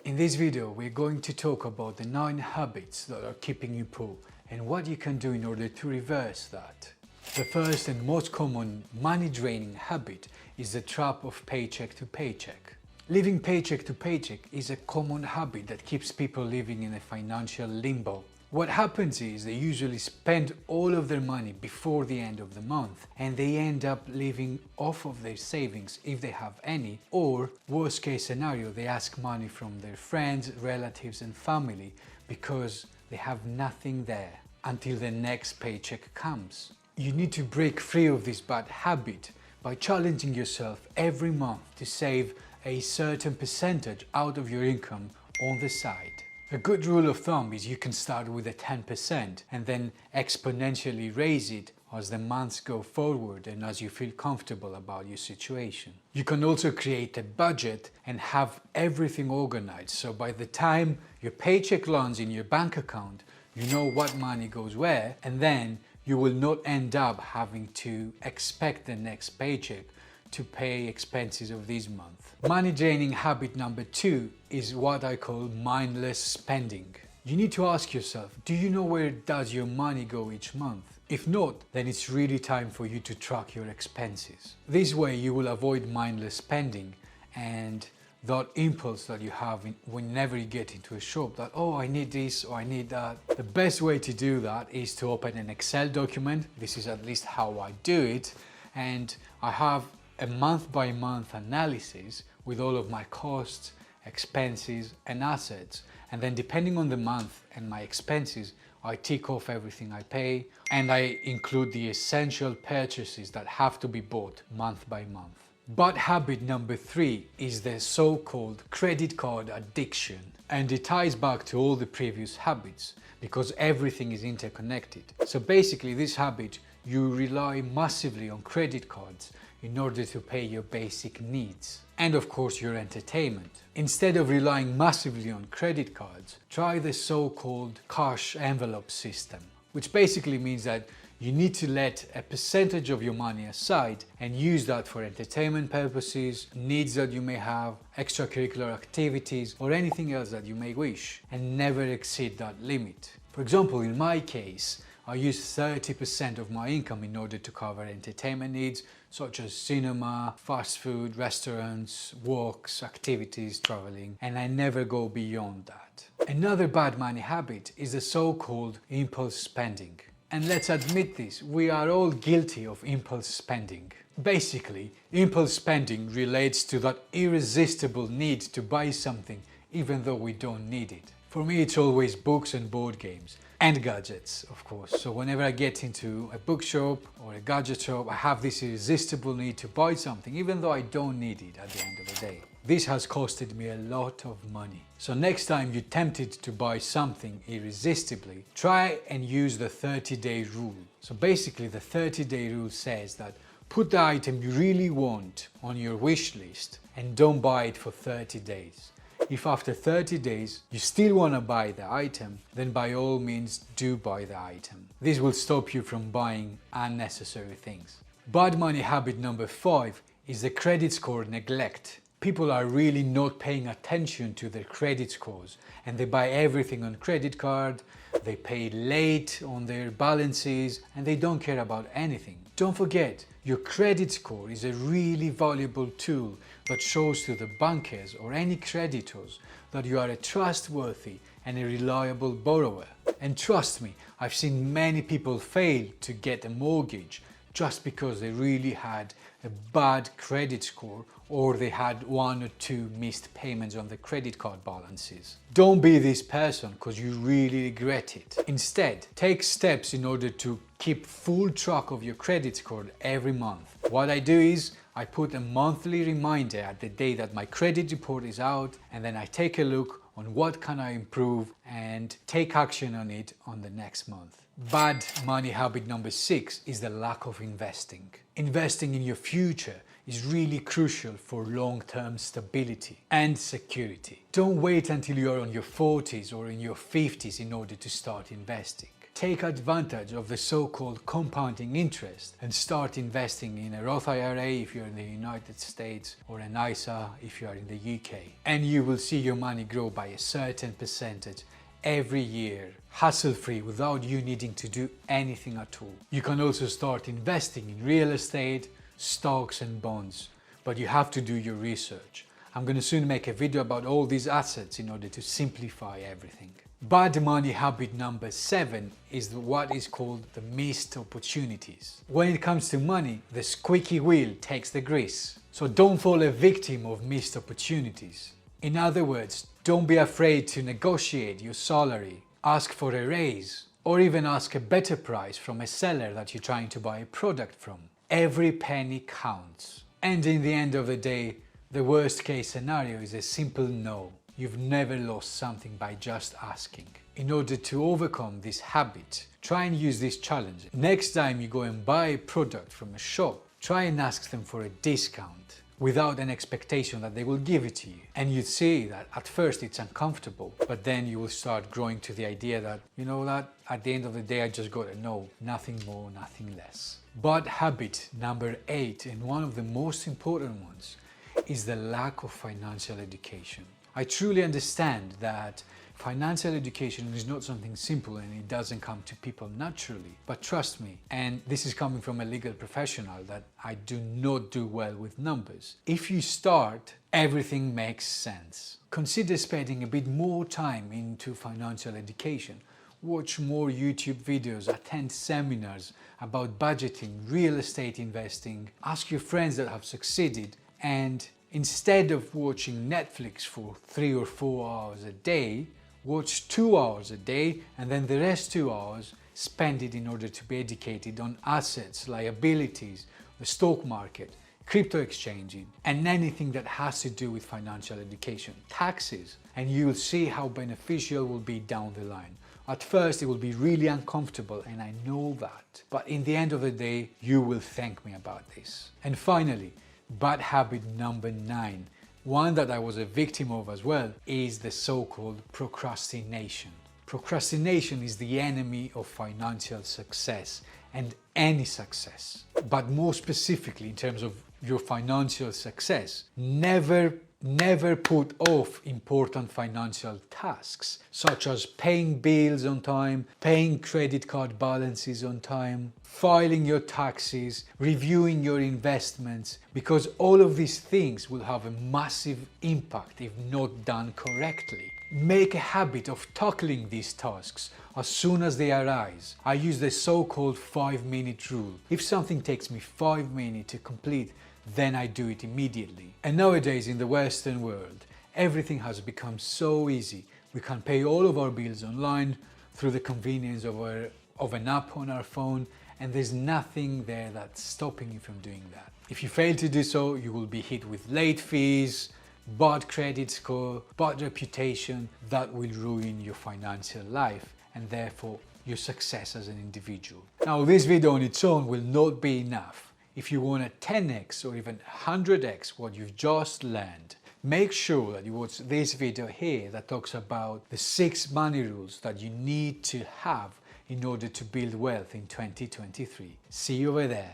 In this video, we're going to talk about the 9 habits that are keeping you poor and what you can do in order to reverse that. The first and most common money-draining habit is the trap of paycheck to paycheck. Living paycheck to paycheck is a common habit that keeps people living in a financial limbo. What happens is they usually spend all of their money before the end of the month and they end up living off of their savings if they have any, or worst case scenario, they ask money from their friends, relatives and family because they have nothing there until the next paycheck comes. You need to break free of this bad habit by challenging yourself every month to save a certain percentage out of your income on the side. A good rule of thumb is you can start with a 10% and then exponentially raise it as the months go forward and as you feel comfortable about your situation. You can also create a budget and have everything organized, so by the time your paycheck lands in your bank account, you know what money goes where, and then you will not end up having to expect the next paycheck to pay expenses of this month. Money draining habit number 2 is what I call mindless spending. You need to ask yourself, do you know where does your money go each month? If not, then it's really time for you to track your expenses. This way you will avoid mindless spending and that impulse that you have whenever you get into a shop that, oh, I need this or I need that. The best way to do that is to open an Excel document. This is at least how I do it, and I have a month-by-month analysis with all of my costs, expenses and assets, and then depending on the month and my expenses, I tick off everything I pay and I include the essential purchases that have to be bought month by month. But habit number 3 is the so-called credit card addiction, and it ties back to all the previous habits because everything is interconnected. So basically this habit, you rely massively on credit cards in order to pay your basic needs and of course your entertainment. Instead of relying massively on credit cards, try the so-called cash envelope system, which basically means that you need to let a percentage of your money aside and use that for entertainment purposes, needs that you may have, extracurricular activities or anything else that you may wish, and never exceed that limit. For example, in my case, I use 30% of my income in order to cover entertainment needs such as cinema, fast food, restaurants, walks, activities, traveling, and I never go beyond that. Another bad money habit is the so-called impulse spending. And let's admit this, we are all guilty of impulse spending. Basically, impulse spending relates to that irresistible need to buy something even though we don't need it. For me, it's always books and board games. And gadgets, of course. So whenever I get into a bookshop or a gadget shop, I have this irresistible need to buy something, even though I don't need it at the end of the day. This has costed me a lot of money. So next time you're tempted to buy something irresistibly, try and use the 30-day rule. So basically the 30-day rule says that put the item you really want on your wish list and don't buy it for 30 days. If after 30 days you still want to buy the item, then by all means do buy the item. This will stop you from buying unnecessary things. Bad money habit number 5 is the credit score neglect. People are really not paying attention to their credit scores and they buy everything on credit card, they pay late on their balances and they don't care about anything. Don't forget, your credit score is a really valuable tool that shows to the bankers or any creditors that you are a trustworthy and a reliable borrower. And trust me, I've seen many people fail to get a mortgage just because they really had a bad credit score or they had 1 or 2 missed payments on the credit card balances. Don't be this person because you really regret it. Instead, take steps in order to keep full track of your credit score every month. What I do is I put a monthly reminder at the day that my credit report is out, and then I take a look on what can I improve and take action on it on the next month. Bad money habit number 6 is the lack of investing. Investing in your future is really crucial for long-term stability and security. Don't wait until you're on your 40s or in your 50s in order to start investing. take advantage of the so-called compounding interest and start investing in a Roth IRA if you're in the United States or an ISA if you are in the UK. And you will see your money grow by a certain percentage every year, hassle-free, without you needing to do anything at all. You can also start investing in real estate, stocks and bonds, but you have to do your research. I'm going to soon make a video about all these assets in order to simplify everything. Bad money habit number 7 is what is called the missed opportunities. When it comes to money, the squeaky wheel takes the grease. So don't fall a victim of missed opportunities. In other words, don't be afraid to negotiate your salary, ask for a raise, or even ask a better price from a seller that you're trying to buy a product from. Every penny counts. And in the end of the day, the worst case scenario is a simple no. You've never lost something by just asking. In order to overcome this habit, try and use this challenge. Next time you go and buy a product from a shop, try and ask them for a discount without an expectation that they will give it to you. And you'd see that at first it's uncomfortable, but then you will start growing to the idea that, you know that, at the end of the day I just got a no, nothing more, nothing less. Bad habit number 8, and one of the most important ones, is the lack of financial education. I truly understand that financial education is not something simple and it doesn't come to people naturally. But trust me, and this is coming from a legal professional, that I do not do well with numbers. If you start, everything makes sense. Consider spending a bit more time into financial education. Watch more YouTube videos, attend seminars about budgeting, real estate investing, ask your friends that have succeeded, and instead of watching Netflix for 3 or 4 hours a day, watch 2 hours a day, and then the rest 2 hours spend it in order to be educated on assets, liabilities, the stock market, crypto exchanging, and anything that has to do with financial education, taxes, and you will see how beneficial it will be down the line. At first it will be really uncomfortable, and I know that, but in the end of the day you will thank me about this. And finally, bad habit number 9, one that I was a victim of as well, is the so-called procrastination. Procrastination is the enemy of financial success and any success. But more specifically in terms of your financial success, never put off important financial tasks, such as paying bills on time, paying credit card balances on time, filing your taxes, reviewing your investments, because all of these things will have a massive impact if not done correctly. Make a habit of tackling these tasks as soon as they arise. I use the so-called 5-minute rule. If something takes me 5 minutes to complete, then I do it immediately. And nowadays in the Western world, everything has become so easy. We can pay all of our bills online through the convenience of an app on our phone, and there's nothing there that's stopping you from doing that. If you fail to do so, you will be hit with late fees, bad credit score, bad reputation that will ruin your financial life and therefore your success as an individual. Now, this video on its own will not be enough. If you want a 10x or even 100x what you've just learned, make sure that you watch this video here that talks about the 6 money rules that you need to have in order to build wealth in 2023. See you over there.